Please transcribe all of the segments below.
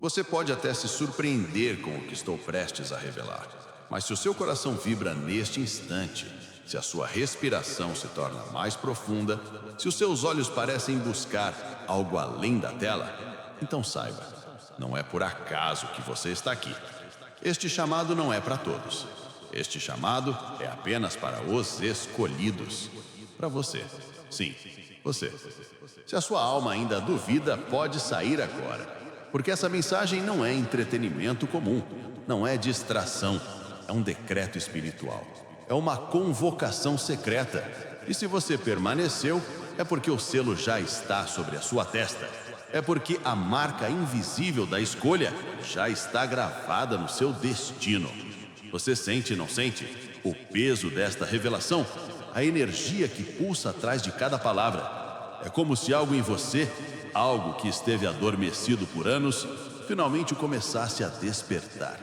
Você pode até se surpreender com o que estou prestes a revelar, mas se o seu coração vibra neste instante, se a sua respiração se torna mais profunda, se os seus olhos parecem buscar algo além da tela, então saiba, não é por acaso que você está aqui. Este chamado não é para todos. Este chamado é apenas para os escolhidos. Para você. Sim, você. Se a sua alma ainda duvida, pode sair agora. Porque essa mensagem não é entretenimento comum, não é distração, é um decreto espiritual, é uma convocação secreta. E se você permaneceu, é porque o selo já está sobre a sua testa. É porque a marca invisível da escolha já está gravada no seu destino. Você sente, não sente, o peso desta revelação? A energia que pulsa atrás de cada palavra. É como se algo em você, algo que esteve adormecido por anos, finalmente começasse a despertar.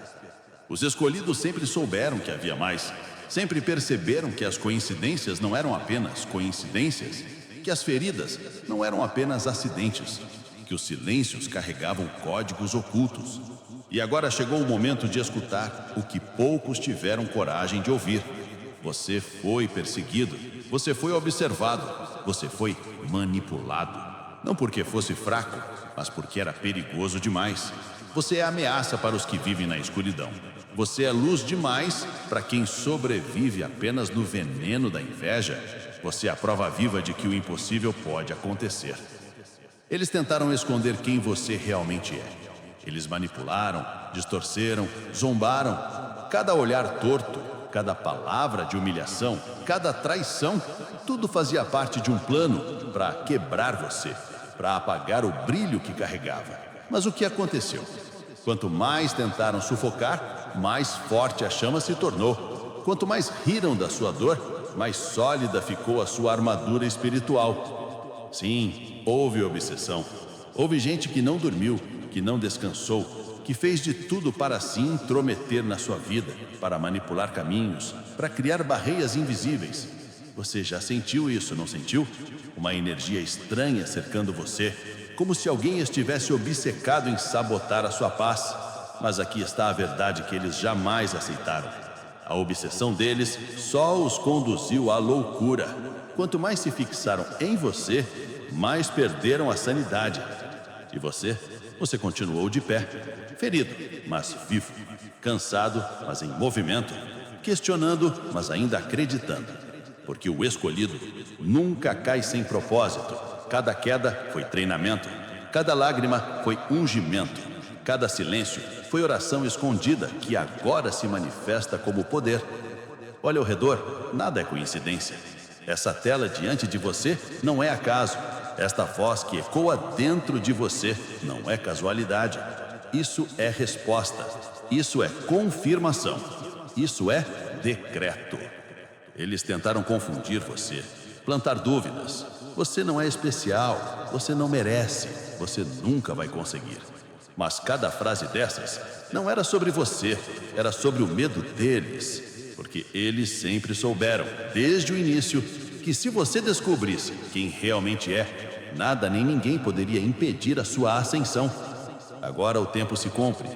Os escolhidos sempre souberam que havia mais. Sempre perceberam que as coincidências não eram apenas coincidências, que as feridas não eram apenas acidentes, que os silêncios carregavam códigos ocultos. E agora chegou o momento de escutar o que poucos tiveram coragem de ouvir. Você foi perseguido, você foi observado, você foi manipulado. Não porque fosse fraco, mas porque era perigoso demais. Você é ameaça para os que vivem na escuridão. Você é luz demais para quem sobrevive apenas no veneno da inveja. Você é a prova viva de que o impossível pode acontecer. Eles tentaram esconder quem você realmente é. Eles manipularam, distorceram, zombaram. Cada olhar torto, cada palavra de humilhação, cada traição, tudo fazia parte de um plano para quebrar você, para apagar o brilho que carregava. Mas o que aconteceu? Quanto mais tentaram sufocar, mais forte a chama se tornou. Quanto mais riram da sua dor, mais sólida ficou a sua armadura espiritual. Sim, houve obsessão. Houve gente que não dormiu, que não descansou, que fez de tudo para se intrometer na sua vida, para manipular caminhos, para criar barreiras invisíveis. Você já sentiu isso, não sentiu? Uma energia estranha cercando você, como se alguém estivesse obcecado em sabotar a sua paz. Mas aqui está a verdade que eles jamais aceitaram. A obsessão deles só os conduziu à loucura. Quanto mais se fixaram em você, mais perderam a sanidade. E você? Você continuou de pé, ferido, mas vivo, cansado, mas em movimento, questionando, mas ainda acreditando. Porque o escolhido nunca cai sem propósito. Cada queda foi treinamento, cada lágrima foi ungimento, cada silêncio foi oração escondida que agora se manifesta como poder. Olha ao redor, nada é coincidência. Essa tela diante de você não é acaso. Esta voz que ecoa dentro de você não é casualidade. Isso é resposta. Isso é confirmação. Isso é decreto. Eles tentaram confundir você, plantar dúvidas. Você não é especial, você não merece, você nunca vai conseguir. Mas cada frase dessas não era sobre você, era sobre o medo deles. Porque eles sempre souberam, desde o início, que se você descobrisse quem realmente é, nada nem ninguém poderia impedir a sua ascensão. Agora o tempo se cumpre.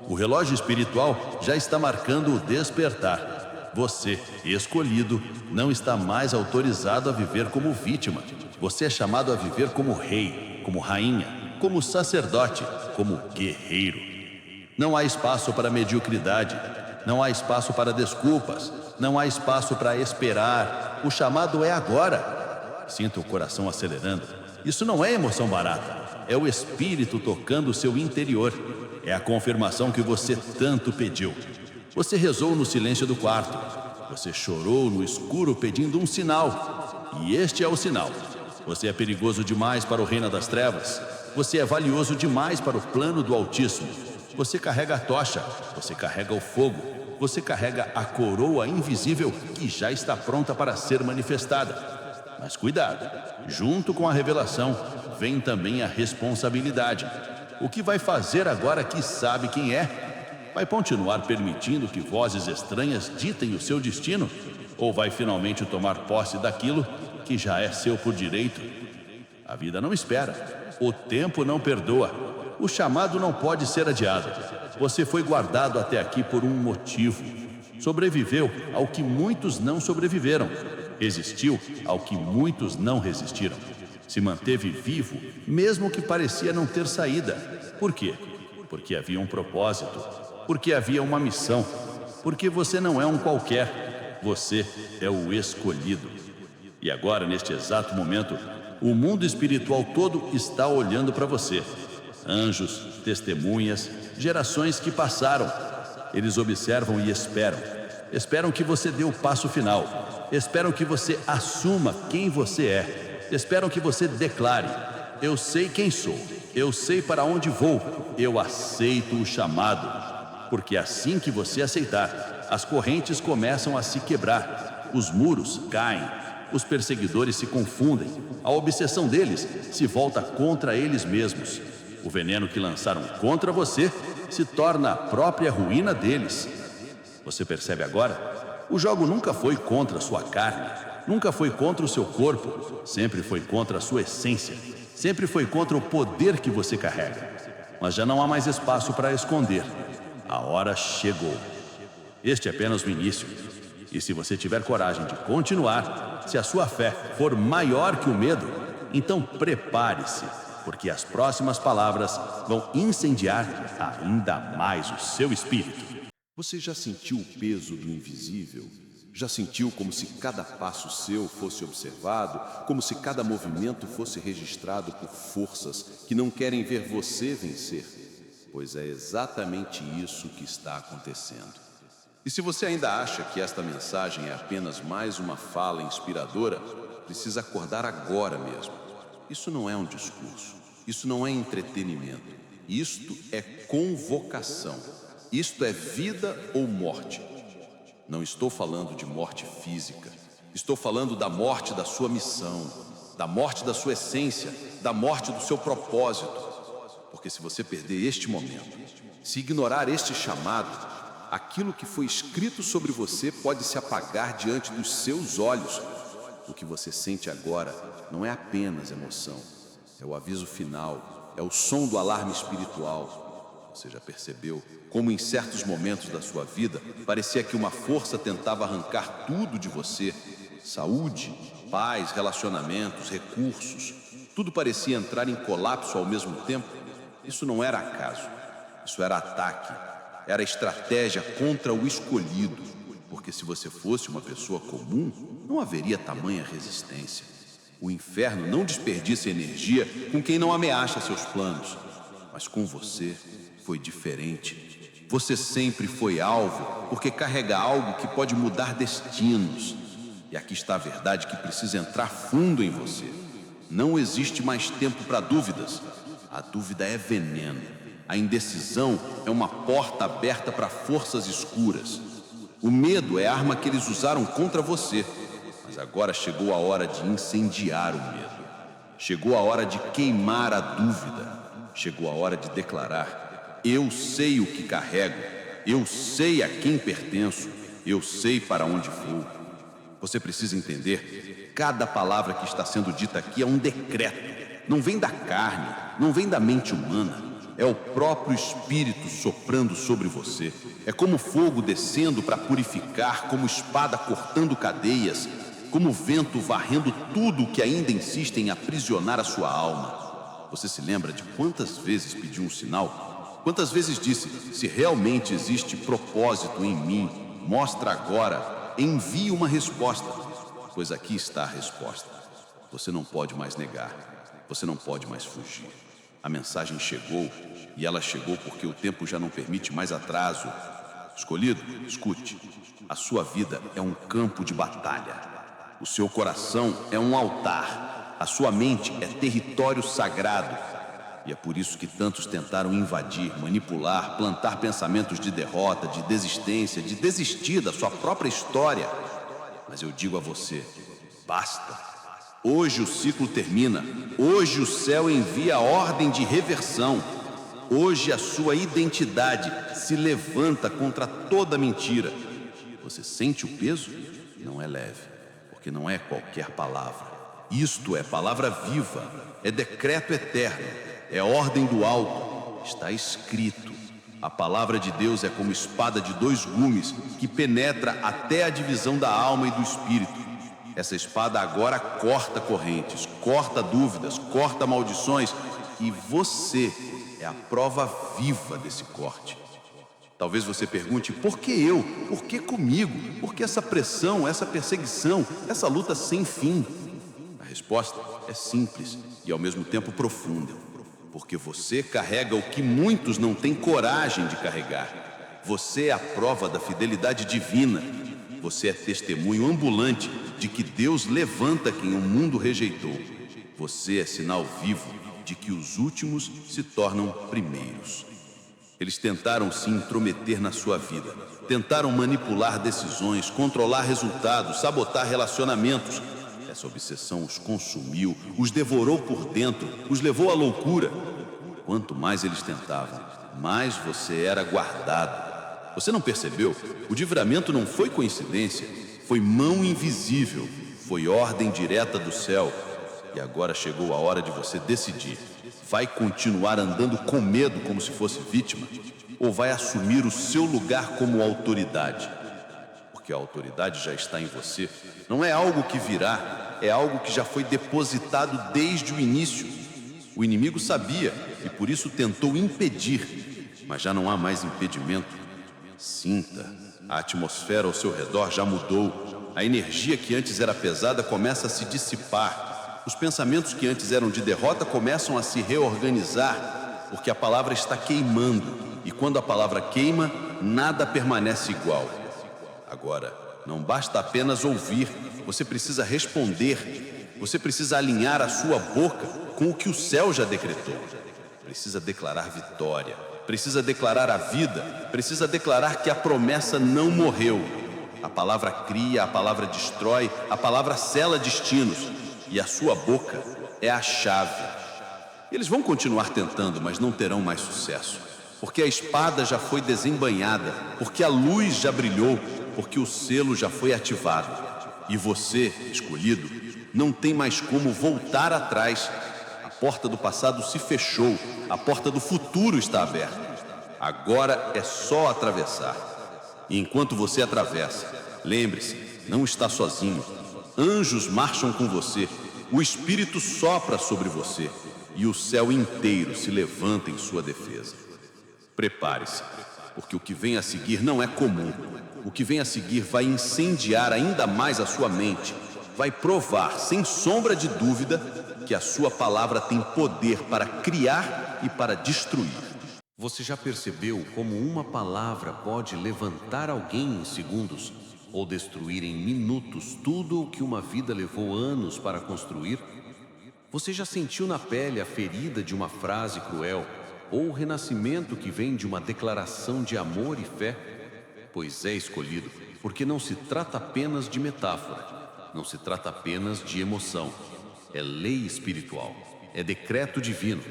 O relógio espiritual já está marcando o despertar. Você, escolhido, não está mais autorizado a viver como vítima. Você é chamado a viver como rei, como rainha, como sacerdote, como guerreiro. Não há espaço para mediocridade, não há espaço para desculpas, não há espaço para esperar. O chamado é agora. Sinta o coração acelerando. Isso não é emoção barata, é o Espírito tocando o seu interior. É a confirmação que você tanto pediu. Você rezou no silêncio do quarto. Você chorou no escuro pedindo um sinal. E este é o sinal. Você é perigoso demais para o reino das trevas. Você é valioso demais para o plano do Altíssimo. Você carrega a tocha. Você carrega o fogo. Você carrega a coroa invisível que já está pronta para ser manifestada. Mas cuidado, junto com a revelação vem também a responsabilidade. O que vai fazer agora que sabe quem é? Vai continuar permitindo que vozes estranhas ditem o seu destino? Ou vai finalmente tomar posse daquilo que já é seu por direito? A vida não espera, o tempo não perdoa. O chamado não pode ser adiado. Você foi guardado até aqui por um motivo. Sobreviveu ao que muitos não sobreviveram. Resistiu ao que muitos não resistiram. Se manteve vivo, mesmo que parecia não ter saída. Por quê? Porque havia um propósito. Porque havia uma missão. Porque você não é um qualquer. Você é o escolhido. E agora, neste exato momento, o mundo espiritual todo está olhando para você. Anjos, testemunhas, gerações que passaram. Eles observam e esperam. Esperam que você dê o passo final. Esperam que você assuma quem você é. Esperam que você declare: eu sei quem sou. Eu sei para onde vou. Eu aceito o chamado. Porque assim que você aceitar, as correntes começam a se quebrar. Os muros caem. Os perseguidores se confundem. A obsessão deles se volta contra eles mesmos. O veneno que lançaram contra você se torna a própria ruína deles. Você percebe agora? O jogo nunca foi contra a sua carne, nunca foi contra o seu corpo, sempre foi contra a sua essência, sempre foi contra o poder que você carrega. Mas já não há mais espaço para esconder. A hora chegou. Este é apenas o início. E se você tiver coragem de continuar, se a sua fé for maior que o medo, então prepare-se, porque as próximas palavras vão incendiar ainda mais o seu espírito. Você já sentiu o peso do invisível? Já sentiu como se cada passo seu fosse observado, como se cada movimento fosse registrado por forças que não querem ver você vencer? Pois é exatamente isso que está acontecendo. E se você ainda acha que esta mensagem é apenas mais uma fala inspiradora, precisa acordar agora mesmo. Isso não é um discurso, isso não é entretenimento, isto é convocação, isto é vida ou morte. Não estou falando de morte física, estou falando da morte da sua missão, da morte da sua essência, da morte do seu propósito. Porque se você perder este momento, se ignorar este chamado, aquilo que foi escrito sobre você pode se apagar diante dos seus olhos. O que você sente agora não é apenas emoção, é o aviso final, é o som do alarme espiritual. Você já percebeu como em certos momentos da sua vida parecia que uma força tentava arrancar tudo de você? Saúde, paz, relacionamentos, recursos, tudo parecia entrar em colapso ao mesmo tempo. Isso não era acaso, isso era ataque. Era estratégia contra o escolhido, porque se você fosse uma pessoa comum, não haveria tamanha resistência. O inferno não desperdiça energia com quem não ameaça seus planos, mas com você foi diferente. Você sempre foi alvo, porque carrega algo que pode mudar destinos. E aqui está a verdade que precisa entrar fundo em você. Não existe mais tempo para dúvidas. A dúvida é veneno. A indecisão é uma porta aberta para forças escuras. O medo é a arma que eles usaram contra você. Mas agora chegou a hora de incendiar o medo. Chegou a hora de queimar a dúvida. Chegou a hora de declarar: eu sei o que carrego. Eu sei a quem pertenço. Eu sei para onde vou. Você precisa entender, cada palavra que está sendo dita aqui é um decreto. Não vem da carne, não vem da mente humana. É o próprio Espírito soprando sobre você. É como fogo descendo para purificar, como espada cortando cadeias, como vento varrendo tudo que ainda insiste em aprisionar a sua alma. Você se lembra de quantas vezes pediu um sinal? Quantas vezes disse: se realmente existe propósito em mim, mostra agora, envie uma resposta. Pois aqui está a resposta. Você não pode mais negar, você não pode mais fugir. A mensagem chegou, e ela chegou porque o tempo já não permite mais atraso. Escolhido, escute. A sua vida é um campo de batalha. O seu coração é um altar. A sua mente é território sagrado. E é por isso que tantos tentaram invadir, manipular, plantar pensamentos de derrota, de desistência, de desistir da sua própria história. Mas eu digo a você: basta. Hoje o ciclo termina. Hoje o céu envia a ordem de reversão. Hoje a sua identidade se levanta contra toda mentira. Você sente o peso? Não é leve, porque não é qualquer palavra. Isto é palavra viva, é decreto eterno, é ordem do alto. está escrito. A palavra de Deus é como espada de dois gumes que penetra até a divisão da alma e do espírito. Essa espada agora corta correntes, corta dúvidas, corta maldições, e você é a prova viva desse corte. Talvez você pergunte, por que eu? Por que comigo? Por que essa pressão, essa perseguição, essa luta sem fim? A resposta é simples e ao mesmo tempo profunda. Porque você carrega o que muitos não têm coragem de carregar. Você é a prova da fidelidade divina. Você é testemunho ambulante de que Deus levanta quem o mundo rejeitou. Você é sinal vivo de que os últimos se tornam primeiros. Eles tentaram se intrometer na sua vida, tentaram manipular decisões, controlar resultados, sabotar relacionamentos. Essa obsessão os consumiu, os devorou por dentro, os levou à loucura. Quanto mais eles tentavam, mais você era guardado. Você não percebeu? O livramento não foi coincidência, foi mão invisível, foi ordem direta do céu. E agora chegou a hora de você decidir. Vai continuar andando com medo como se fosse vítima? Ou vai assumir o seu lugar como autoridade? Porque a autoridade já está em você. Não é algo que virá, é algo que já foi depositado desde o início. O inimigo sabia e por isso tentou impedir. Mas já não há mais impedimento. Sinta, a atmosfera ao seu redor já mudou. A energia que antes era pesada começa a se dissipar. Os pensamentos que antes eram de derrota começam a se reorganizar, porque a palavra está queimando, e quando a palavra queima, nada permanece igual. Agora, não basta apenas ouvir, você precisa responder, você precisa alinhar a sua boca com o que o céu já decretou. Precisa declarar vitória, precisa declarar a vida, precisa declarar que a promessa não morreu. A palavra cria, a palavra destrói, a palavra sela destinos. E a sua boca é a chave. Eles vão continuar tentando, mas não terão mais sucesso. Porque a espada já foi desembainhada, porque a luz já brilhou, porque o selo já foi ativado. E você, escolhido, não tem mais como voltar atrás. A porta do passado se fechou, a porta do futuro está aberta. Agora é só atravessar. E enquanto você atravessa, lembre-se, não está sozinho. Anjos marcham com você, o Espírito sopra sobre você e o céu inteiro se levanta em sua defesa. Prepare-se, porque o que vem a seguir não é comum. O que vem a seguir vai incendiar ainda mais a sua mente, vai provar, sem sombra de dúvida, que a sua palavra tem poder para criar e para destruir. Você já percebeu como uma palavra pode levantar alguém em segundos? Ou destruir em minutos tudo o que uma vida levou anos para construir? Você já sentiu na pele a ferida de uma frase cruel, ou o renascimento que vem de uma declaração de amor e fé? Pois é escolhido, porque não se trata apenas de metáfora, não se trata apenas de emoção. É lei espiritual, é decreto divino.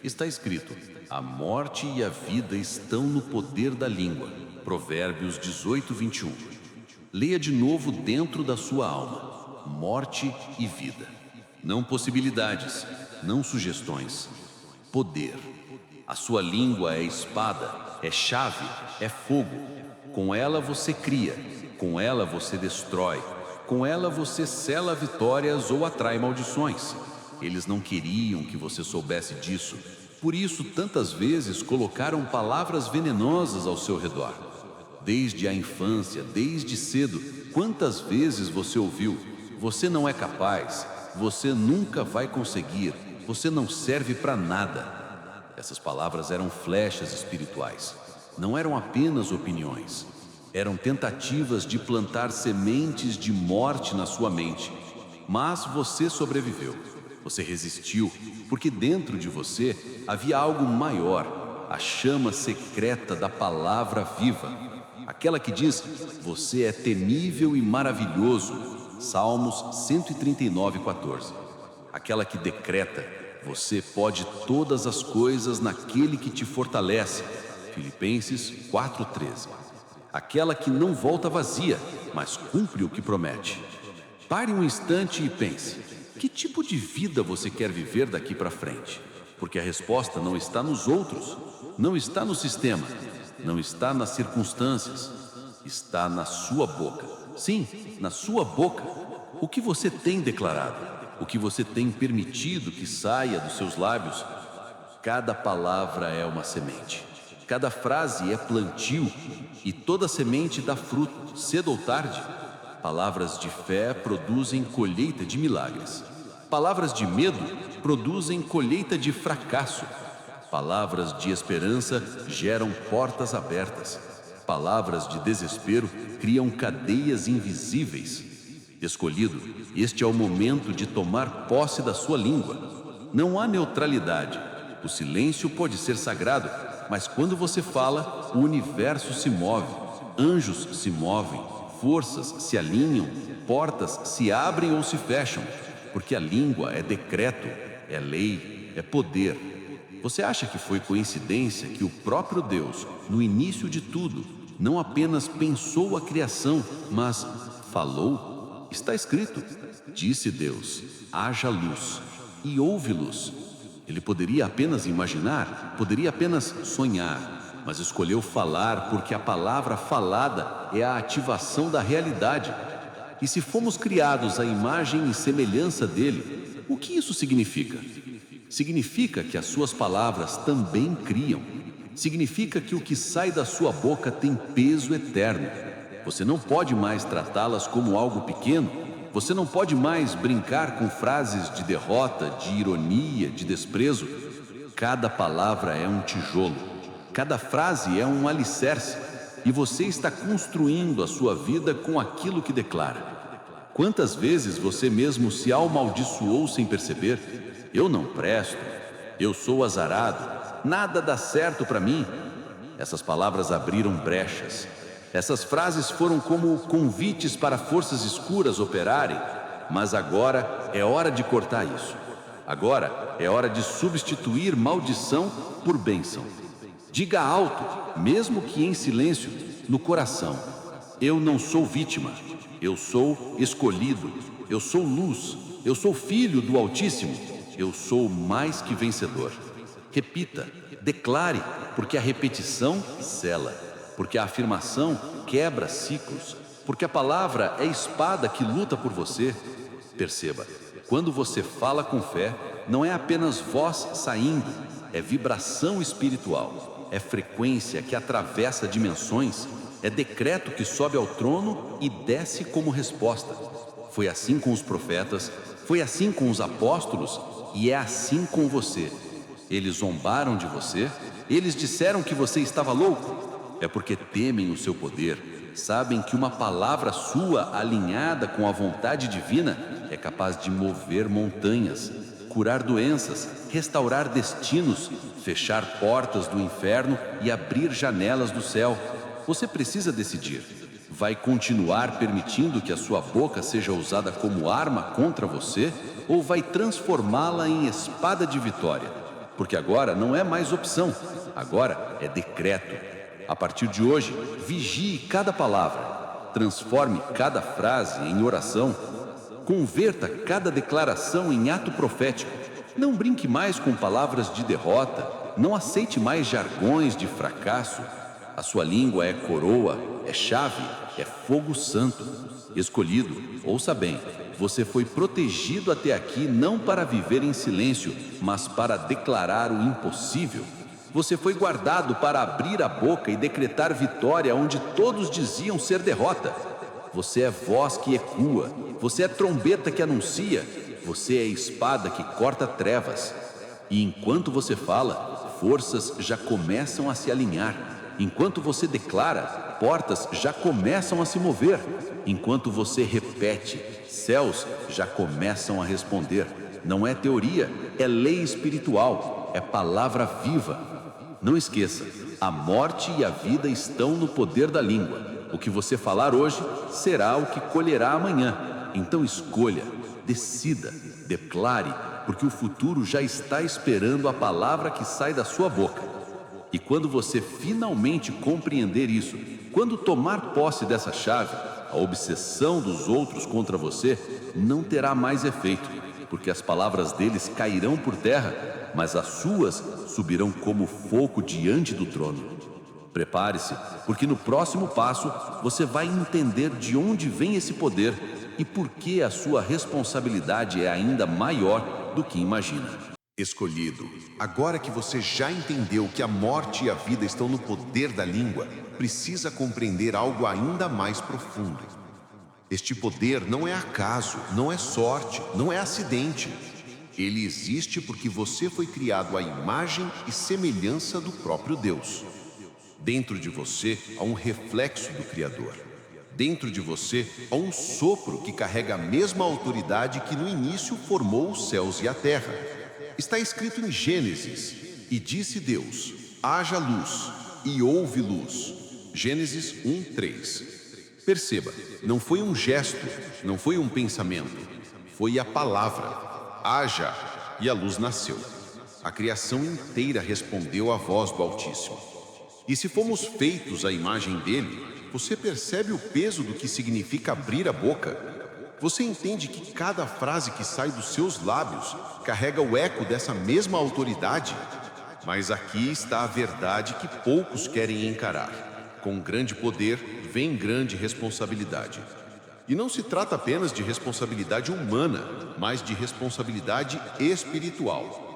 Está escrito, a morte e a vida estão no poder da língua. Provérbios 18, 21. Leia de novo dentro da sua alma, morte e vida. Não possibilidades, não sugestões. Poder. A sua língua é espada, é chave, é fogo. Com ela você cria, com ela você destrói, com ela você sela vitórias ou atrai maldições. Eles não queriam que você soubesse disso, por isso tantas vezes colocaram palavras venenosas ao seu redor. Desde a infância, desde cedo, quantas vezes você ouviu: você não é capaz, você nunca vai conseguir, você não serve para nada. Essas palavras eram flechas espirituais, não eram apenas opiniões. Eram tentativas de plantar sementes de morte na sua mente. Mas você sobreviveu, você resistiu, porque dentro de você havia algo maior, a chama secreta da palavra viva. Aquela que diz, você é temível e maravilhoso, Salmos 139, 14. Aquela que decreta, você pode todas as coisas naquele que te fortalece, Filipenses 4, 13. Aquela que não volta vazia, mas cumpre o que promete. Pare um instante e pense, que tipo de vida você quer viver daqui para frente? Porque a resposta não está nos outros, não está no sistema, não está nas circunstâncias, está na sua boca. Sim, na sua boca. O que você tem declarado, o que você tem permitido que saia dos seus lábios, cada palavra é uma semente. Cada frase é plantio e toda semente dá fruto, cedo ou tarde. Palavras de fé produzem colheita de milagres. Palavras de medo produzem colheita de fracasso. Palavras de esperança geram portas abertas. Palavras de desespero criam cadeias invisíveis. Escolhido, este é o momento de tomar posse da sua língua. Não há neutralidade. O silêncio pode ser sagrado, mas quando você fala, o universo se move, anjos se movem, forças se alinham, portas se abrem ou se fecham, porque a língua é decreto, é lei, é poder. Você acha que foi coincidência que o próprio Deus, no início de tudo, não apenas pensou a criação, mas falou? Está escrito: disse Deus, haja luz, e houve luz. Ele poderia apenas imaginar, poderia apenas sonhar, mas escolheu falar porque a palavra falada é a ativação da realidade. E se fomos criados à imagem e semelhança dele, o que isso significa? Significa que as suas palavras também criam. Significa que o que sai da sua boca tem peso eterno. Você não pode mais tratá-las como algo pequeno. Você não pode mais brincar com frases de derrota, de ironia, de desprezo. Cada palavra é um tijolo. Cada frase é um alicerce. E você está construindo a sua vida com aquilo que declara. Quantas vezes você mesmo se amaldiçoou sem perceber? Eu não presto. Eu sou azarado. Nada dá certo para mim. Essas palavras abriram brechas. Essas frases foram como convites para forças escuras operarem, mas agora é hora de cortar isso. Agora é hora de substituir maldição por bênção. Diga alto, mesmo que em silêncio, no coração: eu não sou vítima, eu sou escolhido, eu sou luz, eu sou filho do Altíssimo, eu sou mais que vencedor. Repita, declare, porque a repetição sela. Porque a afirmação quebra ciclos, porque a palavra é espada que luta por você. Perceba, quando você fala com fé, não é apenas voz saindo, é vibração espiritual, é frequência que atravessa dimensões, é decreto que sobe ao trono e desce como resposta. Foi assim com os profetas, foi assim com os apóstolos e é assim com você. Eles zombaram de você, eles disseram que você estava louco. É porque temem o seu poder, sabem que uma palavra sua alinhada com a vontade divina é capaz de mover montanhas, curar doenças, restaurar destinos, fechar portas do inferno e abrir janelas do céu. Você precisa decidir. Vai continuar permitindo que a sua boca seja usada como arma contra você ou vai transformá-la em espada de vitória? Porque agora não é mais opção, agora é decreto. A partir de hoje, vigie cada palavra, transforme cada frase em oração, converta cada declaração em ato profético. Não brinque mais com palavras de derrota, não aceite mais jargões de fracasso. A sua língua é coroa, é chave, é fogo santo. Escolhido, ouça bem, você foi protegido até aqui não para viver em silêncio, mas para declarar o impossível. Você foi guardado para abrir a boca e decretar vitória onde todos diziam ser derrota. Você é voz que ecoa, você é trombeta que anuncia, você é espada que corta trevas. E enquanto você fala, forças já começam a se alinhar. Enquanto você declara, portas já começam a se mover. Enquanto você repete, céus já começam a responder. Não é teoria, é lei espiritual, é palavra viva. Não esqueça, a morte e a vida estão no poder da língua. O que você falar hoje será o que colherá amanhã. Então escolha, decida, declare, porque o futuro já está esperando a palavra que sai da sua boca. E quando você finalmente compreender isso, quando tomar posse dessa chave, a obsessão dos outros contra você não terá mais efeito, porque as palavras deles cairão por terra mas as suas subirão como fogo diante do trono. Prepare-se, porque no próximo passo você vai entender de onde vem esse poder e por que a sua responsabilidade é ainda maior do que imagina. Escolhido, agora que você já entendeu que a morte e a vida estão no poder da língua, precisa compreender algo ainda mais profundo. Este poder não é acaso, não é sorte, não é acidente. Ele existe porque você foi criado à imagem e semelhança do próprio Deus. Dentro de você há um reflexo do Criador. Dentro de você há um sopro que carrega a mesma autoridade que no início formou os céus e a terra. Está escrito em Gênesis: e disse Deus, haja luz, e houve luz. Gênesis 1:3. Perceba, não foi um gesto, não foi um pensamento, foi a palavra, haja, e a luz nasceu. A criação inteira respondeu à voz do Altíssimo. E se fomos feitos à imagem dele, você percebe o peso do que significa abrir a boca? Você entende que cada frase que sai dos seus lábios carrega o eco dessa mesma autoridade? Mas aqui está a verdade que poucos querem encarar. Com grande poder, vem grande responsabilidade. E não se trata apenas de responsabilidade humana, mas de responsabilidade espiritual.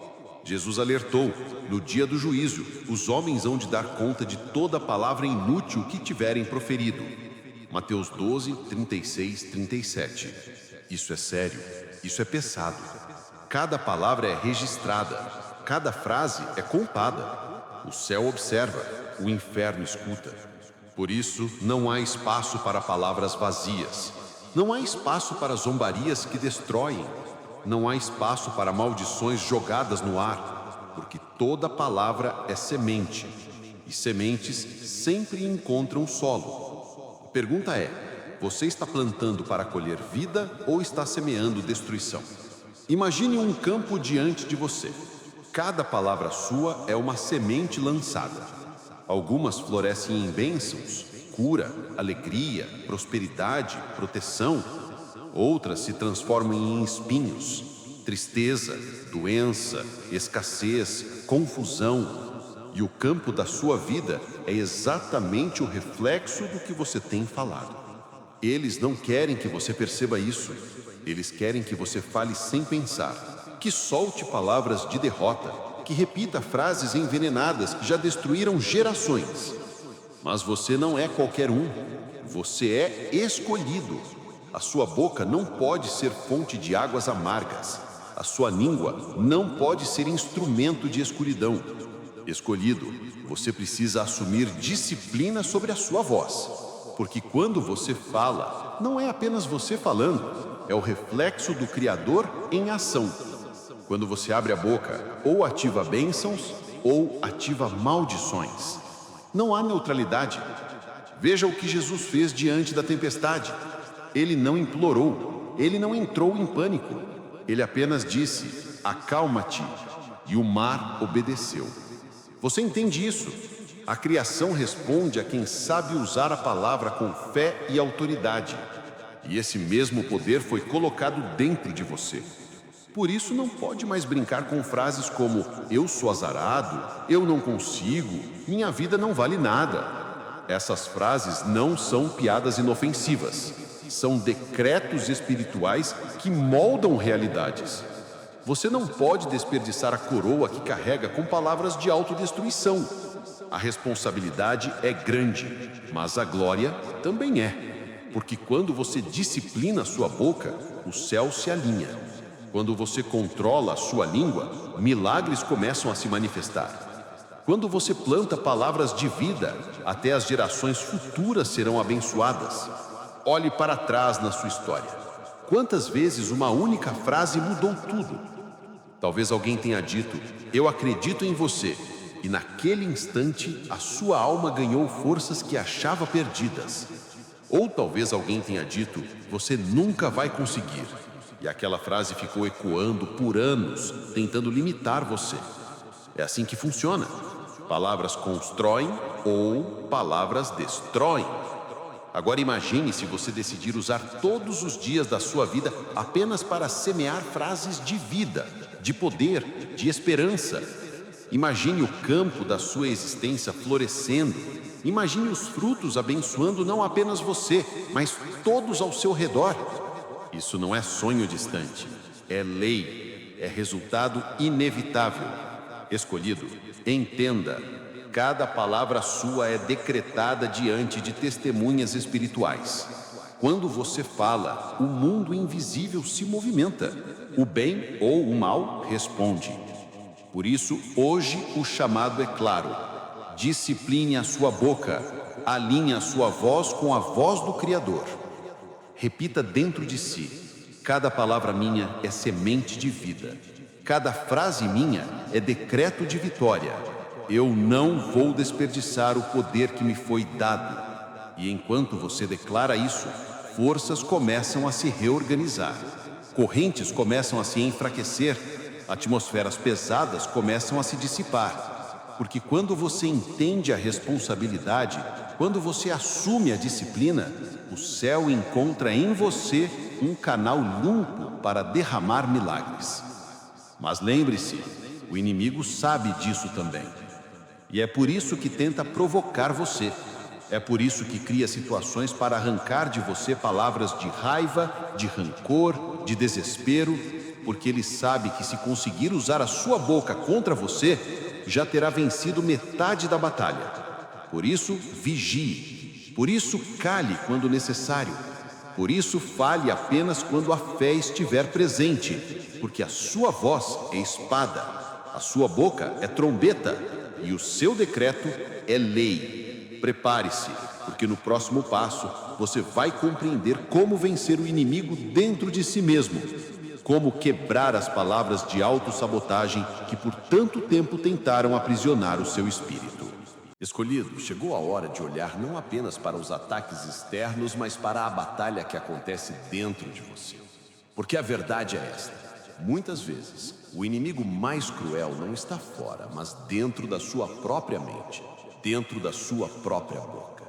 Jesus alertou, no dia do juízo, os homens hão de dar conta de toda palavra inútil que tiverem proferido. Mateus 12, 36, 37. Isso é sério, isso é pesado. Cada palavra é registrada, cada frase é contada. O céu observa, o inferno escuta. Por isso, não há espaço para palavras vazias. Não há espaço para zombarias que destroem. Não há espaço para maldições jogadas no ar, porque toda palavra é semente, e sementes sempre encontram solo. A pergunta é: você está plantando para colher vida ou está semeando destruição? Imagine um campo diante de você. Cada palavra sua é uma semente lançada. Algumas florescem em bênçãos, cura, alegria, prosperidade, proteção. Outras se transformam em espinhos, tristeza, doença, escassez, confusão. E o campo da sua vida é exatamente o reflexo do que você tem falado. Eles não querem que você perceba isso. Eles querem que você fale sem pensar, que solte palavras de derrota, que repita frases envenenadas que já destruíram gerações. Mas você não é qualquer um. Você é escolhido. A sua boca não pode ser fonte de águas amargas. A sua língua não pode ser instrumento de escuridão. Escolhido, você precisa assumir disciplina sobre a sua voz. Porque quando você fala, não é apenas você falando, é o reflexo do Criador em ação. Quando você abre a boca, ou ativa bênçãos, ou ativa maldições. Não há neutralidade. Veja o que Jesus fez diante da tempestade. Ele não implorou, ele não entrou em pânico. Ele apenas disse, acalma-te, e o mar obedeceu. Você entende isso? A criação responde a quem sabe usar a palavra com fé e autoridade. E esse mesmo poder foi colocado dentro de você. Por isso não pode mais brincar com frases como eu sou azarado, eu não consigo, minha vida não vale nada. Essas frases não são piadas inofensivas. São decretos espirituais que moldam realidades. Você não pode desperdiçar a coroa que carrega com palavras de autodestruição. A responsabilidade é grande, mas a glória também é. Porque quando você disciplina a sua boca, o céu se alinha. Quando você controla a sua língua, milagres começam a se manifestar. Quando você planta palavras de vida, até as gerações futuras serão abençoadas. Olhe para trás na sua história. Quantas vezes uma única frase mudou tudo? Talvez alguém tenha dito, eu acredito em você. E naquele instante, a sua alma ganhou forças que achava perdidas. Ou talvez alguém tenha dito, você nunca vai conseguir. E aquela frase ficou ecoando por anos, tentando limitar você. É assim que funciona. Palavras constroem ou palavras destroem. Agora imagine se você decidir usar todos os dias da sua vida apenas para semear frases de vida, de poder, de esperança. Imagine o campo da sua existência florescendo. Imagine os frutos abençoando não apenas você, mas todos ao seu redor. Isso não é sonho distante, é lei, é resultado inevitável. Escolhido, entenda, cada palavra sua é decretada diante de testemunhas espirituais. Quando você fala, o mundo invisível se movimenta. O bem ou o mal responde. Por isso, hoje o chamado é claro. Discipline a sua boca, alinhe a sua voz com a voz do Criador. Repita dentro de si: cada palavra minha é semente de vida. Cada frase minha é decreto de vitória. Eu não vou desperdiçar o poder que me foi dado. E enquanto você declara isso, forças começam a se reorganizar. Correntes começam a se enfraquecer. Atmosferas pesadas começam a se dissipar. Porque quando você entende a responsabilidade, quando você assume a disciplina, o céu encontra em você um canal limpo para derramar milagres. Mas lembre-se, o inimigo sabe disso também. E é por isso que tenta provocar você. É por isso que cria situações para arrancar de você palavras de raiva, de rancor, de desespero, porque ele sabe que se conseguir usar a sua boca contra você, já terá vencido metade da batalha. Por isso, vigie. Por isso, cale quando necessário. Por isso, fale apenas quando a fé estiver presente, porque a sua voz é espada, a sua boca é trombeta e o seu decreto é lei. Prepare-se, porque no próximo passo você vai compreender como vencer o inimigo dentro de si mesmo, como quebrar as palavras de autossabotagem que por tanto tempo tentaram aprisionar o seu espírito. Escolhido, chegou a hora de olhar não apenas para os ataques externos, mas para a batalha que acontece dentro de você. Porque a verdade é esta: muitas vezes, o inimigo mais cruel não está fora, mas dentro da sua própria mente, dentro da sua própria boca.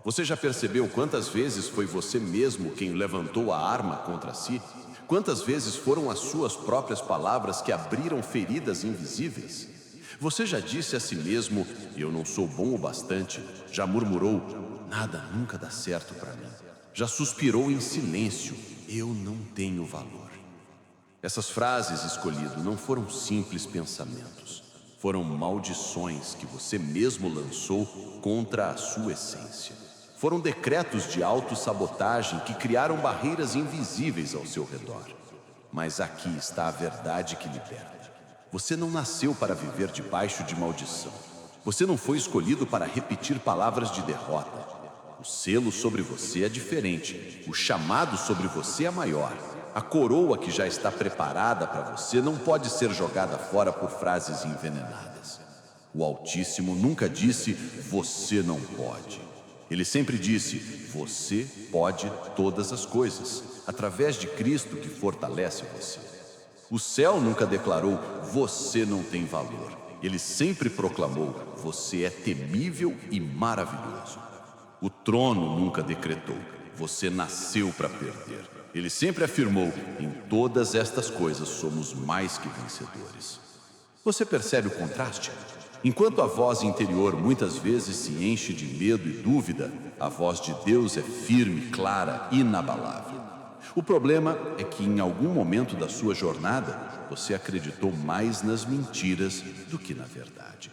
Você já percebeu quantas vezes foi você mesmo quem levantou a arma contra si? Quantas vezes foram as suas próprias palavras que abriram feridas invisíveis? Você já disse a si mesmo: eu não sou bom o bastante? Já murmurou: nada nunca dá certo para mim? Já suspirou em silêncio: eu não tenho valor? Essas frases, escolhido, não foram simples pensamentos. Foram maldições que você mesmo lançou contra a sua essência. Foram decretos de autossabotagem que criaram barreiras invisíveis ao seu redor. Mas aqui está a verdade que liberta. Você não nasceu para viver debaixo de maldição. Você não foi escolhido para repetir palavras de derrota. O selo sobre você é diferente. O chamado sobre você é maior. A coroa que já está preparada para você não pode ser jogada fora por frases envenenadas. O Altíssimo nunca disse: você não pode. Ele sempre disse: você pode todas as coisas, através de Cristo que fortalece você. O céu nunca declarou: você não tem valor. Ele sempre proclamou: você é temível e maravilhoso. O trono nunca decretou: você nasceu para perder. Ele sempre afirmou: em todas estas coisas somos mais que vencedores. Você percebe o contraste? Enquanto a voz interior muitas vezes se enche de medo e dúvida, a voz de Deus é firme, clara, inabalável. O problema é que em algum momento da sua jornada, você acreditou mais nas mentiras do que na verdade.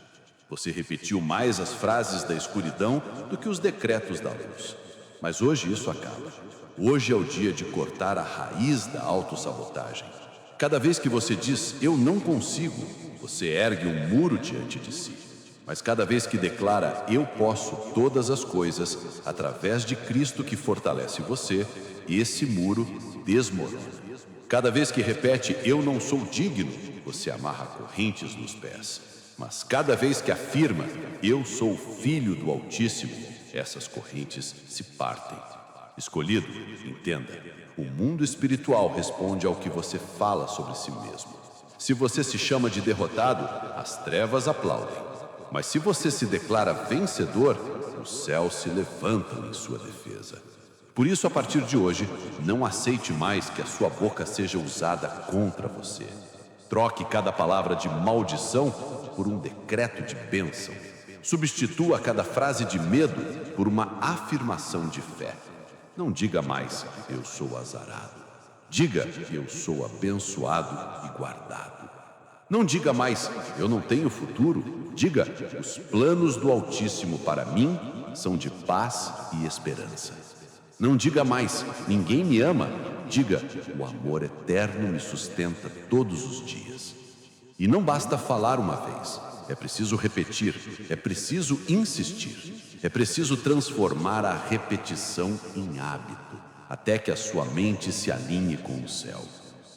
Você repetiu mais as frases da escuridão do que os decretos da luz. Mas hoje isso acaba. Hoje é o dia de cortar a raiz da autossabotagem. Cada vez que você diz: eu não consigo, você ergue um muro diante de si. Mas cada vez que declara: eu posso todas as coisas, através de Cristo que fortalece você, esse muro desmorona. Cada vez que repete: eu não sou digno, você amarra correntes nos pés. Mas cada vez que afirma: eu sou filho do Altíssimo, essas correntes se partem. Escolhido, entenda, o mundo espiritual responde ao que você fala sobre si mesmo. Se você se chama de derrotado, as trevas aplaudem. Mas se você se declara vencedor, os céus se levantam em sua defesa. Por isso, a partir de hoje, não aceite mais que a sua boca seja usada contra você. Troque cada palavra de maldição por um decreto de bênção. Substitua cada frase de medo por uma afirmação de fé. Não diga mais, eu sou azarado. Diga, eu sou abençoado e guardado. Não diga mais, eu não tenho futuro. Diga, os planos do Altíssimo para mim são de paz e esperança. Não diga mais, ninguém me ama. Diga, o amor eterno me sustenta todos os dias. E não basta falar uma vez, é preciso repetir, é preciso insistir, é preciso transformar a repetição em hábito, até que a sua mente se alinhe com o céu.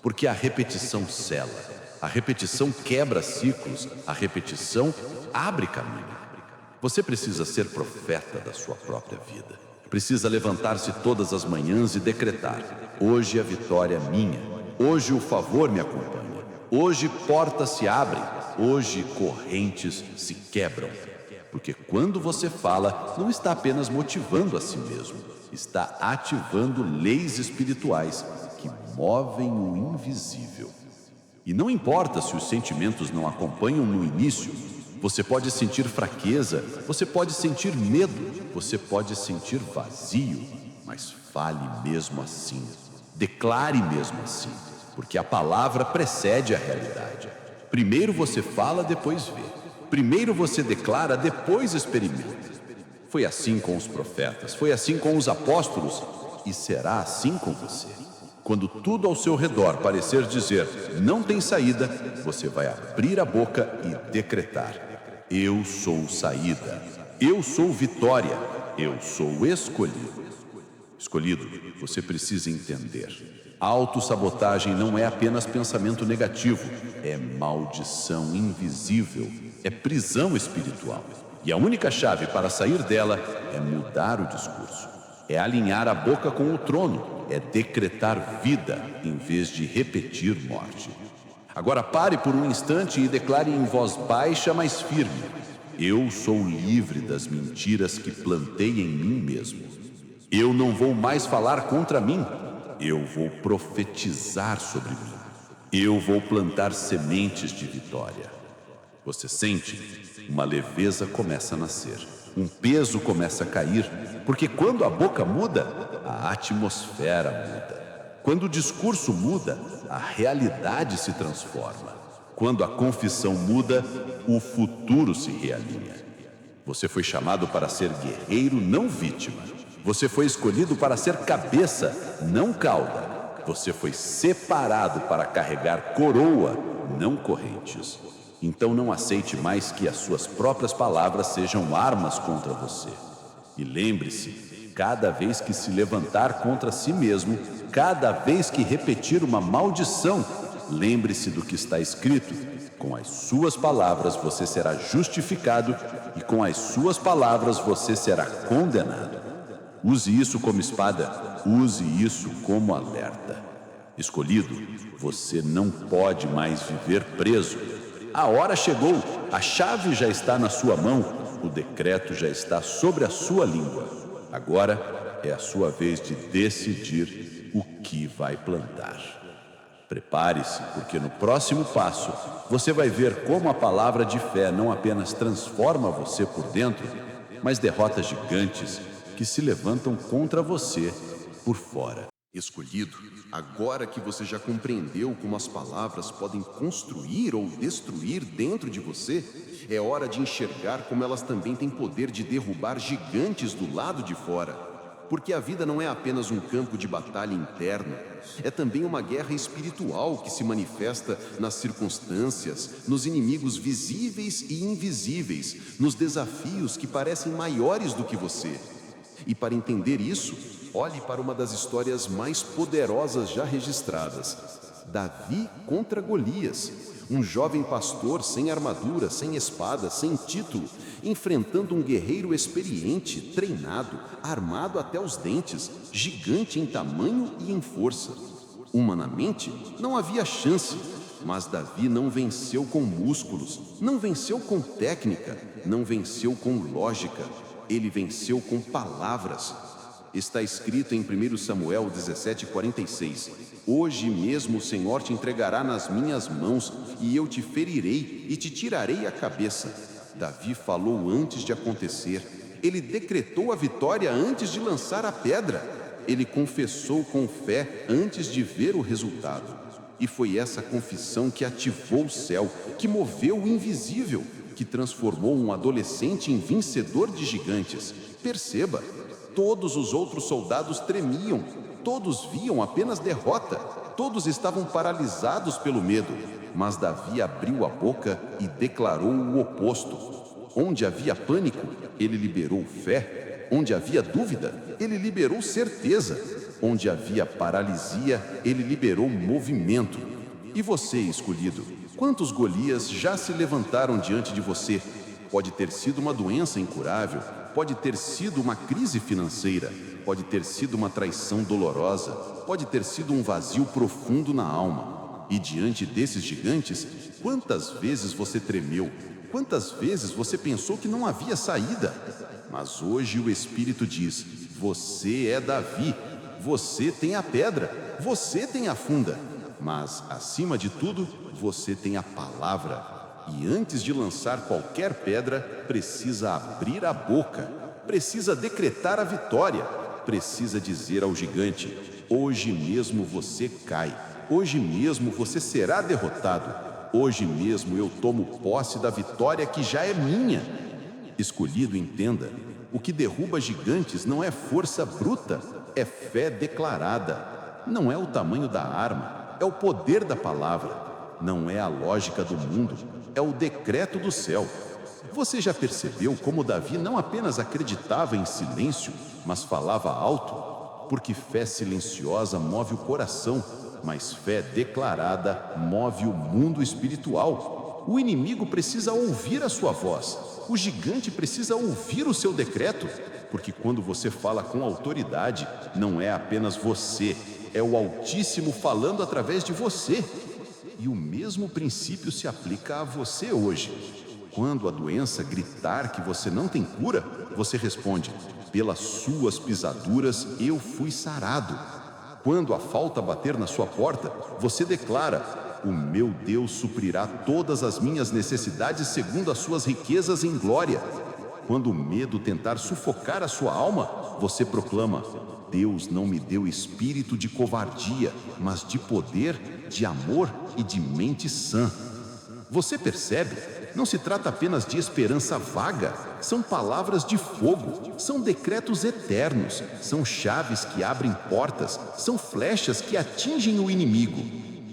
Porque a repetição sela. A repetição quebra ciclos, a repetição abre caminho. Você precisa ser profeta da sua própria vida. Precisa levantar-se todas as manhãs e decretar: hoje a vitória é minha, hoje o favor me acompanha, hoje portas se abrem, hoje correntes se quebram. Porque quando você fala, não está apenas motivando a si mesmo, está ativando leis espirituais que movem o invisível. E não importa se os sentimentos não acompanham no início. Você pode sentir fraqueza, você pode sentir medo, você pode sentir vazio, mas fale mesmo assim, declare mesmo assim, porque a palavra precede a realidade. Primeiro você fala, depois vê. Primeiro você declara, depois experimenta. Foi assim com os profetas, foi assim com os apóstolos e será assim com você. Quando tudo ao seu redor parecer dizer não tem saída, você vai abrir a boca e decretar: eu sou saída, eu sou vitória, eu sou escolhido. Escolhido, você precisa entender. A autossabotagem não é apenas pensamento negativo, é maldição invisível, é prisão espiritual. E a única chave para sair dela é mudar o discurso. É alinhar a boca com o trono, é decretar vida em vez de repetir morte. Agora pare por um instante e declare em voz baixa, mas firme: eu sou livre das mentiras que plantei em mim mesmo. Eu não vou mais falar contra mim, eu vou profetizar sobre mim. Eu vou plantar sementes de vitória. Você sente? Uma leveza começa a nascer. Um peso começa a cair, porque quando a boca muda, a atmosfera muda. Quando o discurso muda, a realidade se transforma. Quando a confissão muda, o futuro se realinha. Você foi chamado para ser guerreiro, não vítima. Você foi escolhido para ser cabeça, não cauda. Você foi separado para carregar coroa, não correntes. Então não aceite mais que as suas próprias palavras sejam armas contra você. E lembre-se, cada vez que se levantar contra si mesmo, cada vez que repetir uma maldição, lembre-se do que está escrito: com as suas palavras você será justificado e com as suas palavras você será condenado. Use isso como espada, use isso como alerta. Escolhido, você não pode mais viver preso. A hora chegou, a chave já está na sua mão, o decreto já está sobre a sua língua. Agora é a sua vez de decidir o que vai plantar. Prepare-se, porque no próximo passo você vai ver como a palavra de fé não apenas transforma você por dentro, mas derrota gigantes que se levantam contra você por fora. Escolhido, agora que você já compreendeu como as palavras podem construir ou destruir dentro de você, é hora de enxergar como elas também têm poder de derrubar gigantes do lado de fora. Porque a vida não é apenas um campo de batalha interno, é também uma guerra espiritual que se manifesta nas circunstâncias, nos inimigos visíveis e invisíveis, nos desafios que parecem maiores do que você. E para entender isso, olhe para uma das histórias mais poderosas já registradas: Davi contra Golias, um jovem pastor sem armadura, sem espada, sem título, enfrentando um guerreiro experiente, treinado, armado até os dentes, gigante em tamanho e em força. Humanamente, não havia chance, mas Davi não venceu com músculos, não venceu com técnica, não venceu com lógica, ele venceu com palavras. Está escrito em 1 Samuel 17:46: Hoje mesmo o Senhor te entregará nas minhas mãos, e eu te ferirei e te tirarei a cabeça. Davi falou antes de acontecer. Ele decretou a vitória antes de lançar a pedra. Ele confessou com fé antes de ver o resultado. E foi essa confissão que ativou o céu, que moveu o invisível, que transformou um adolescente em vencedor de gigantes. Perceba, todos os outros soldados tremiam, todos viam apenas derrota, todos estavam paralisados pelo medo. Mas Davi abriu a boca e declarou o oposto. Onde havia pânico, ele liberou fé. Onde havia dúvida, ele liberou certeza. Onde havia paralisia, ele liberou movimento. E você, escolhido, quantos Golias já se levantaram diante de você? Pode ter sido uma doença incurável, pode ter sido uma crise financeira, pode ter sido uma traição dolorosa, pode ter sido um vazio profundo na alma. E diante desses gigantes, quantas vezes você tremeu? Quantas vezes você pensou que não havia saída? Mas hoje o Espírito diz: você é Davi, você tem a pedra, você tem a funda, mas, acima de tudo, você tem a palavra. E antes de lançar qualquer pedra, precisa abrir a boca, precisa decretar a vitória, precisa dizer ao gigante: hoje mesmo você cai, hoje mesmo você será derrotado. Hoje mesmo eu tomo posse da vitória que já é minha. Escolhido, entenda, o que derruba gigantes não é força bruta, é fé declarada. Não é o tamanho da arma, é o poder da palavra. Não é a lógica do mundo, é o decreto do céu. Você já percebeu como Davi não apenas acreditava em silêncio, mas falava alto? Porque fé silenciosa move o coração, mas fé declarada move o mundo espiritual. O inimigo precisa ouvir a sua voz. O gigante precisa ouvir o seu decreto. Porque quando você fala com autoridade, não é apenas você, é o Altíssimo falando através de você. E o mesmo princípio se aplica a você hoje. Quando a doença gritar que você não tem cura, você responde: pelas suas pisaduras eu fui sarado. Quando a falta bater na sua porta, você declara: o meu Deus suprirá todas as minhas necessidades segundo as suas riquezas em glória. Quando o medo tentar sufocar a sua alma, você proclama: Deus não me deu espírito de covardia, mas de poder, de amor e de mente sã. Você percebe? Não se trata apenas de esperança vaga, são palavras de fogo, são decretos eternos, são chaves que abrem portas, são flechas que atingem o inimigo.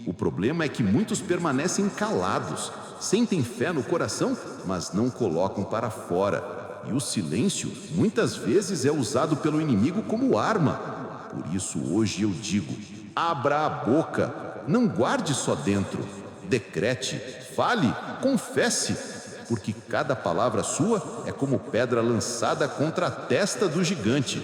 O problema é que muitos permanecem calados, sentem fé no coração, mas não colocam para fora. E o silêncio, muitas vezes, é usado pelo inimigo como arma. Por isso, hoje eu digo: abra a boca, não guarde só dentro. Decrete, fale, confesse, porque cada palavra sua é como pedra lançada contra a testa do gigante.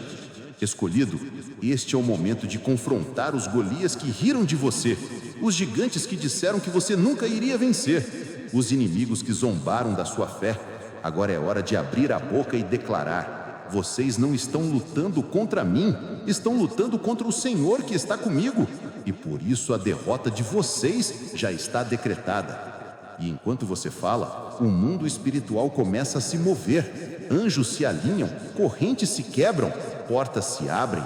Escolhido, este é o momento de confrontar os Golias que riram de você, os gigantes que disseram que você nunca iria vencer, os inimigos que zombaram da sua fé. Agora é hora de abrir a boca e declarar: vocês não estão lutando contra mim, estão lutando contra o Senhor que está comigo. E por isso a derrota de vocês já está decretada. E enquanto você fala, o mundo espiritual começa a se mover. Anjos se alinham, correntes se quebram, portas se abrem.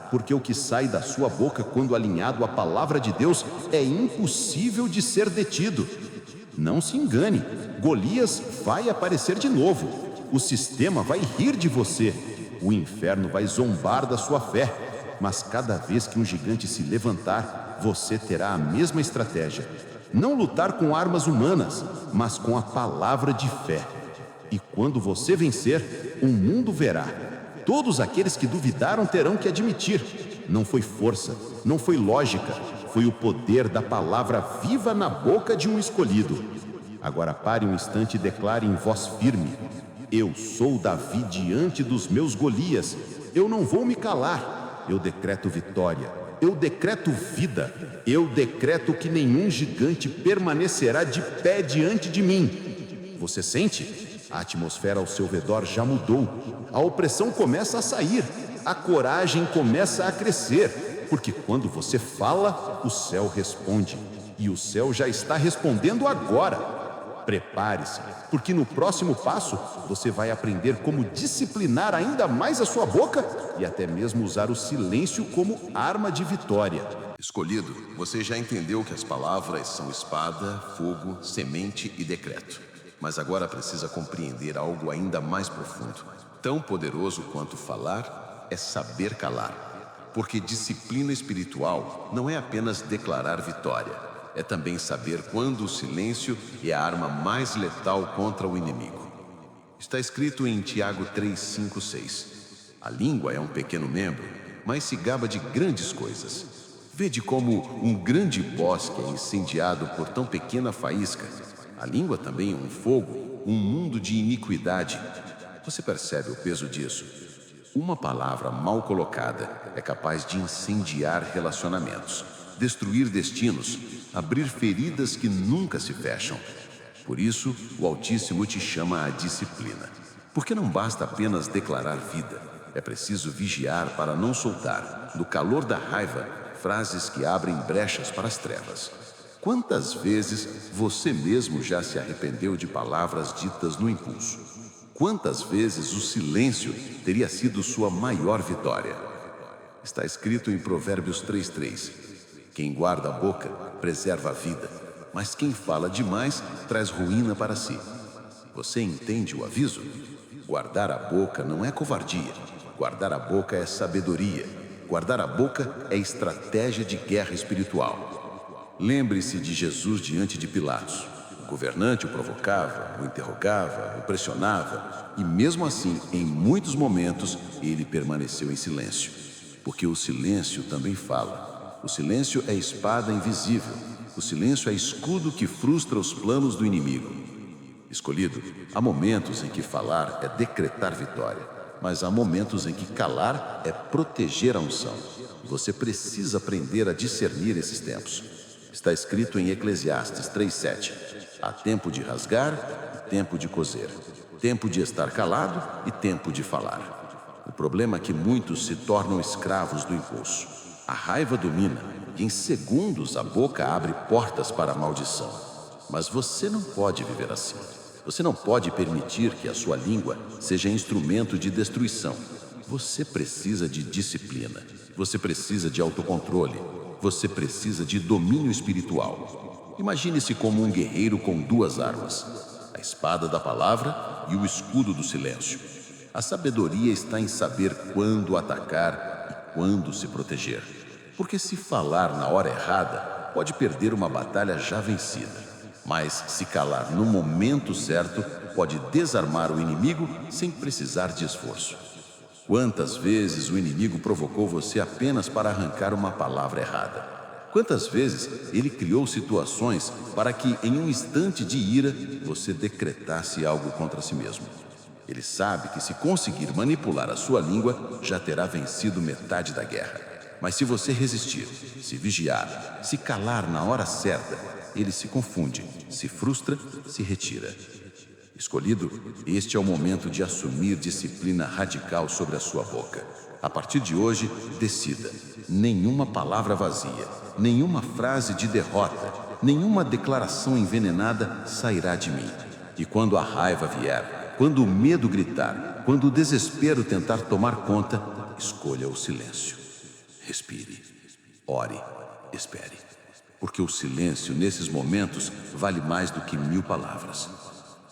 Porque o que sai da sua boca quando alinhado à palavra de Deus é impossível de ser detido. Não se engane, Golias vai aparecer de novo. O sistema vai rir de você. O inferno vai zombar da sua fé. Mas cada vez que um gigante se levantar, você terá a mesma estratégia. Não lutar com armas humanas, mas com a palavra de fé. E quando você vencer, o mundo verá. Todos aqueles que duvidaram terão que admitir: não foi força, não foi lógica, foi o poder da palavra viva na boca de um escolhido. Agora pare um instante e declare em voz firme: eu sou Davi diante dos meus Golias. Eu não vou me calar. Eu decreto vitória, eu decreto vida, eu decreto que nenhum gigante permanecerá de pé diante de mim. Você sente? A atmosfera ao seu redor já mudou. A opressão começa a sair, a coragem começa a crescer. porque quando você fala, o céu responde. E o céu já está respondendo agora. Prepare-se, porque no próximo passo você vai aprender como disciplinar ainda mais a sua boca e até mesmo usar o silêncio como arma de vitória. Escolhido, você já entendeu que as palavras são espada, fogo, semente e decreto. Mas agora precisa compreender algo ainda mais profundo. Tão poderoso quanto falar é saber calar. Porque disciplina espiritual não é apenas declarar vitória. É também saber quando o silêncio é a arma mais letal contra o inimigo. Está escrito em Tiago 3, 5, 6. A língua é um pequeno membro, mas se gaba de grandes coisas. Vede como um grande bosque é incendiado por tão pequena faísca. A língua também é um fogo, um mundo de iniquidade. Você percebe o peso disso? Uma palavra mal colocada é capaz de incendiar relacionamentos, destruir destinos, abrir feridas que nunca se fecham. Por isso, o Altíssimo te chama à disciplina. Porque não basta apenas declarar vida. É preciso vigiar para não soltar, no calor da raiva, frases que abrem brechas para as trevas. Quantas vezes você mesmo já se arrependeu de palavras ditas no impulso? Quantas vezes o silêncio teria sido sua maior vitória? Está escrito em Provérbios 3:3. Quem guarda a boca preserva a vida, mas quem fala demais traz ruína para si. Você entende o aviso? Guardar a boca não é covardia. Guardar a boca é sabedoria. Guardar a boca é estratégia de guerra espiritual. Lembre-se de Jesus diante de Pilatos. O governante o provocava, o interrogava, o pressionava, e mesmo assim, em muitos momentos, ele permaneceu em silêncio. Porque o silêncio também fala. O silêncio é espada invisível. O silêncio é escudo que frustra os planos do inimigo. Escolhido, há momentos em que falar é decretar vitória. Mas há momentos em que calar é proteger a unção. Você precisa aprender a discernir esses tempos. Está escrito em Eclesiastes 3:7. Há tempo de rasgar e tempo de coser. Tempo de estar calado e tempo de falar. O problema é que muitos se tornam escravos do impulso. A raiva domina e em segundos a boca abre portas para a maldição. Mas você não pode viver assim. Você não pode permitir que a sua língua seja instrumento de destruição. Você precisa de disciplina. Você precisa de autocontrole. Você precisa de domínio espiritual. Imagine-se como um guerreiro com duas armas: a espada da palavra e o escudo do silêncio. A sabedoria está em saber quando atacar e quando se proteger. Porque se falar na hora errada, pode perder uma batalha já vencida. Mas se calar no momento certo, pode desarmar o inimigo sem precisar de esforço. Quantas vezes o inimigo provocou você apenas para arrancar uma palavra errada? Quantas vezes ele criou situações para que, em um instante de ira, você decretasse algo contra si mesmo? Ele sabe que se conseguir manipular a sua língua, já terá vencido metade da guerra. Mas se você resistir, se vigiar, se calar na hora certa, ele se confunde, se frustra, se retira. Escolhido, este é o momento de assumir disciplina radical sobre a sua boca. A partir de hoje, decida: nenhuma palavra vazia, nenhuma frase de derrota, nenhuma declaração envenenada sairá de mim. E quando a raiva vier, quando o medo gritar, quando o desespero tentar tomar conta, escolha o silêncio. Respire, ore, espere. Porque o silêncio, nesses momentos, vale mais do que 1000 palavras.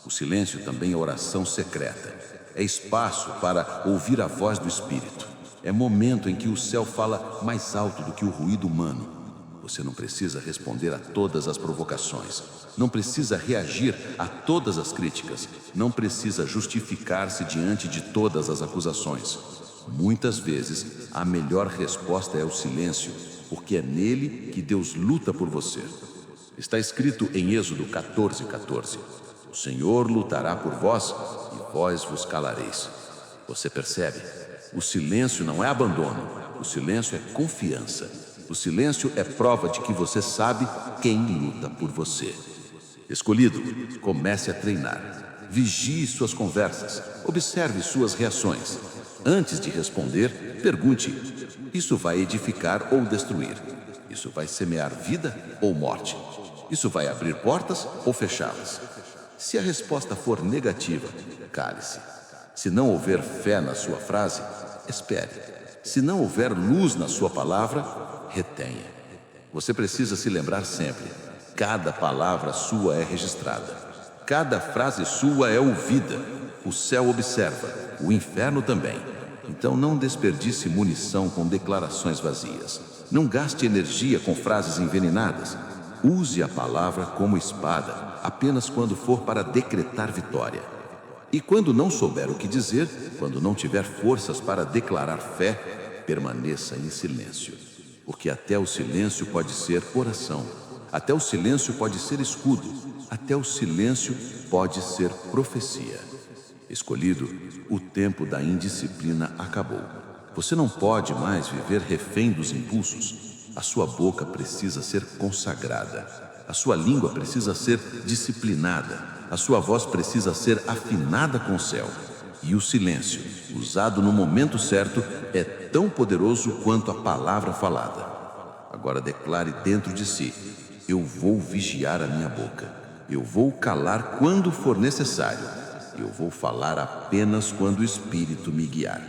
O silêncio também é oração secreta. É espaço para ouvir a voz do Espírito. É momento em que o céu fala mais alto do que o ruído humano. Você não precisa responder a todas as provocações. Não precisa reagir a todas as críticas. Não precisa justificar-se diante de todas as acusações. Muitas vezes, a melhor resposta é o silêncio, porque é nele que Deus luta por você. Está escrito em Êxodo 14:14. O Senhor lutará por vós e vós vos calareis. Você percebe? O silêncio não é abandono. O silêncio é confiança. O silêncio é prova de que você sabe quem luta por você. Escolhido, comece a treinar. Vigie suas conversas. Observe suas reações. antes de responder, pergunte: isso vai edificar ou destruir? Isso vai semear vida ou morte? Isso vai abrir portas ou fechá-las? Se a resposta for negativa, cale-se. Se não houver fé na sua frase, espere. Se não houver luz na sua palavra, retenha. Você precisa se lembrar sempre: cada palavra sua é registrada. Cada frase sua é ouvida. O céu observa, o inferno também. Então não desperdice munição com declarações vazias. Não gaste energia com frases envenenadas. Use a palavra como espada, apenas quando for para decretar vitória. E quando não souber o que dizer, quando não tiver forças para declarar fé, permaneça em silêncio. Porque até o silêncio pode ser oração. Até o silêncio pode ser escudo. Até o silêncio pode ser profecia. Escolhido, o tempo da indisciplina acabou. Você não pode mais viver refém dos impulsos. A sua boca precisa ser consagrada. A sua língua precisa ser disciplinada. A sua voz precisa ser afinada com o céu. E o silêncio, usado no momento certo, é tão poderoso quanto a palavra falada. Agora declare dentro de si: eu vou vigiar a minha boca. Eu vou calar quando for necessário. Eu vou falar apenas quando o Espírito me guiar.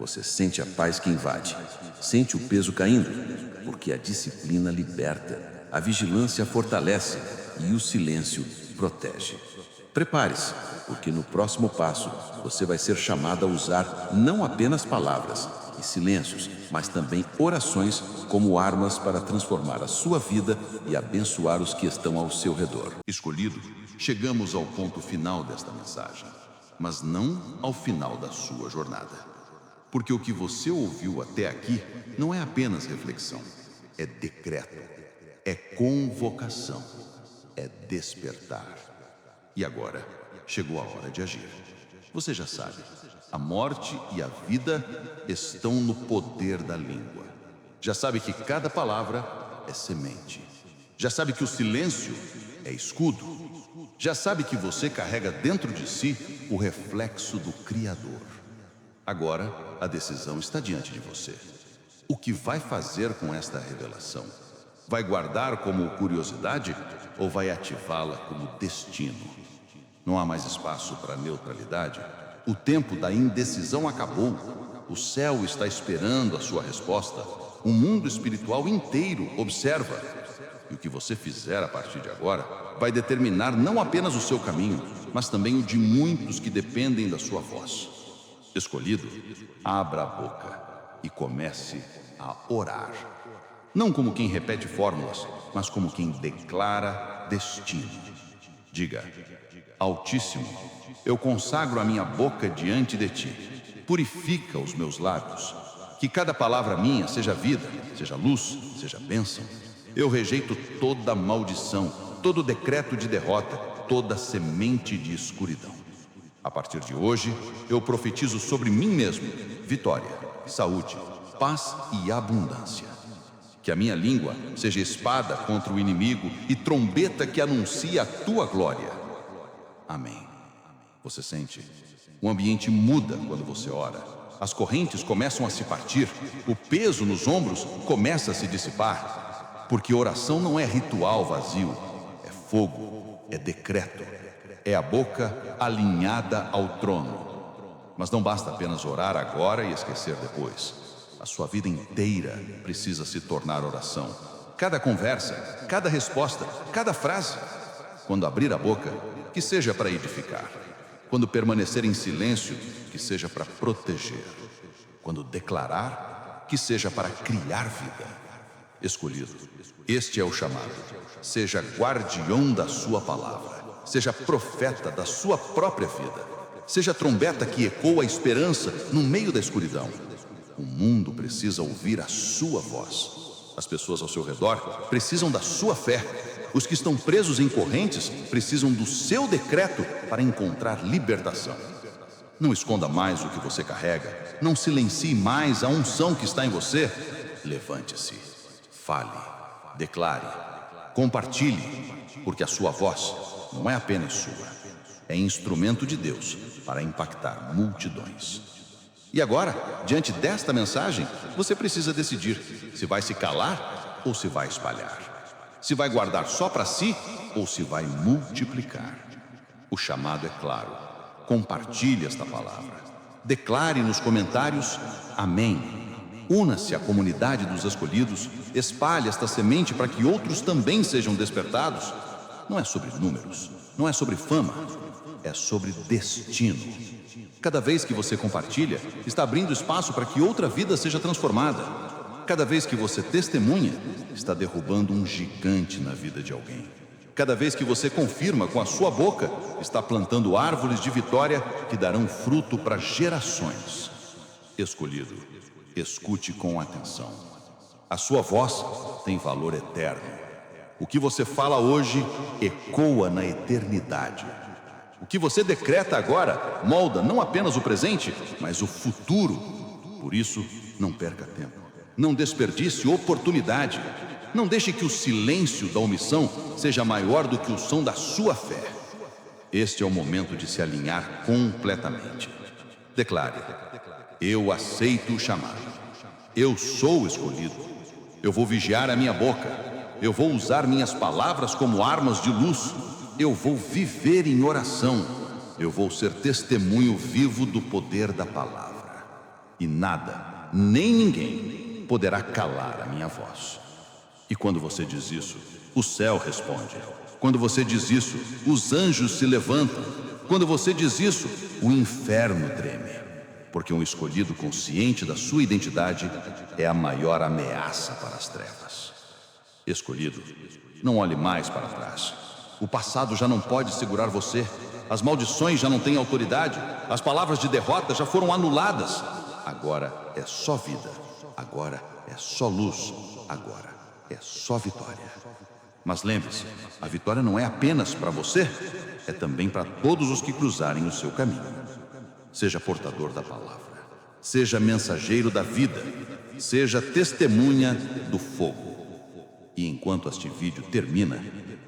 Você sente a paz que invade. Sente o peso caindo, porque a disciplina liberta, a vigilância fortalece e o silêncio protege. Prepare-se, porque no próximo passo você vai ser chamado a usar não apenas palavras e silêncios, mas também orações como armas para transformar a sua vida e abençoar os que estão ao seu redor. Escolhido, chegamos ao ponto final desta mensagem, mas não ao final da sua jornada. Porque o que você ouviu até aqui não é apenas reflexão, é decreto, é convocação, é despertar. E agora, chegou a hora de agir. Você já sabe, a morte e a vida estão no poder da língua. Já sabe que cada palavra é semente. Já sabe que o silêncio é escudo. Já sabe que você carrega dentro de si o reflexo do Criador. Agora, a decisão está diante de você. O que vai fazer com esta revelação? Vai guardar como curiosidade ou vai ativá-la como destino? Não há mais espaço para neutralidade. O tempo da indecisão acabou. O céu está esperando a sua resposta. O mundo espiritual inteiro observa. E o que você fizer a partir de agora vai determinar não apenas o seu caminho, mas também o de muitos que dependem da sua voz. Escolhido, abra a boca e comece a orar. Não como quem repete fórmulas, mas como quem declara destino. Diga: Altíssimo, eu consagro a minha boca diante de ti. Purifica os meus lábios. Que cada palavra minha seja vida, seja luz, seja bênção. Eu rejeito toda maldição, todo decreto de derrota, toda semente de escuridão. A partir de hoje, eu profetizo sobre mim mesmo vitória, saúde, paz e abundância. Que a minha língua seja espada contra o inimigo e trombeta que anuncia a tua glória. Amém. Você sente? O ambiente muda quando você ora. As correntes começam a se partir, o peso nos ombros começa a se dissipar. Porque oração não é ritual vazio, é fogo, é decreto. É a boca alinhada ao trono. Mas não basta apenas orar agora e esquecer depois. A sua vida inteira precisa se tornar oração. Cada conversa, cada resposta, cada frase. Quando abrir a boca, que seja para edificar. Quando permanecer em silêncio, que seja para proteger. Quando declarar, que seja para criar vida. Escolhido, este é o chamado. Seja guardião da sua palavra. Seja profeta da sua própria vida. Seja trombeta que ecoa a esperança no meio da escuridão. O mundo precisa ouvir a sua voz. As pessoas ao seu redor precisam da sua fé. Os que estão presos em correntes precisam do seu decreto para encontrar libertação. Não esconda mais o que você carrega. Não silencie mais a unção que está em você. Levante-se, fale, declare, compartilhe, porque a sua voz não é apenas sua, é instrumento de Deus para impactar multidões. E agora, diante desta mensagem, você precisa decidir se vai se calar ou se vai espalhar. Se vai guardar só para si ou se vai multiplicar. O chamado é claro. Compartilhe esta palavra. Declare nos comentários amém. Una-se à comunidade dos escolhidos, espalhe esta semente para que outros também sejam despertados. Não é sobre números, não é sobre fama, é sobre destino. Cada vez que você compartilha, está abrindo espaço para que outra vida seja transformada. Cada vez que você testemunha, está derrubando um gigante na vida de alguém. Cada vez que você confirma com a sua boca, está plantando árvores de vitória que darão fruto para gerações. Escolhido, escute com atenção. A sua voz tem valor eterno. O que você fala hoje ecoa na eternidade. O que você decreta agora molda não apenas o presente, mas o futuro. Por isso, não perca tempo. Não desperdice oportunidade. Não deixe que o silêncio da omissão seja maior do que o som da sua fé. Este é o momento de se alinhar completamente. Declare: eu aceito o chamado. Eu sou escolhido. Eu vou vigiar a minha boca. Eu vou usar minhas palavras como armas de luz. Eu vou viver em oração. Eu vou ser testemunho vivo do poder da palavra. E nada, nem ninguém, poderá calar a minha voz. E quando você diz isso, o céu responde. Quando você diz isso, os anjos se levantam. Quando você diz isso, o inferno treme. Porque um escolhido consciente da sua identidade é a maior ameaça para as trevas. Escolhido, não olhe mais para trás. O passado já não pode segurar você. As maldições já não têm autoridade. As palavras de derrota já foram anuladas. Agora é só vida. Agora é só luz. Agora é só vitória. Mas lembre-se, a vitória não é apenas para você, é também para todos os que cruzarem o seu caminho. Seja portador da palavra, seja mensageiro da vida, seja testemunha do fogo. E enquanto este vídeo termina,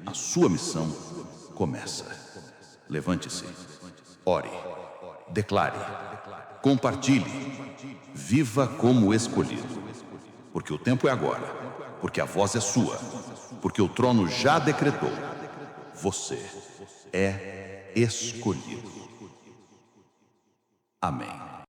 a sua missão começa. Levante-se, ore, declare, compartilhe, viva como escolhido. Porque o tempo é agora, porque a voz é sua, porque o trono já decretou. Você é escolhido. Amém.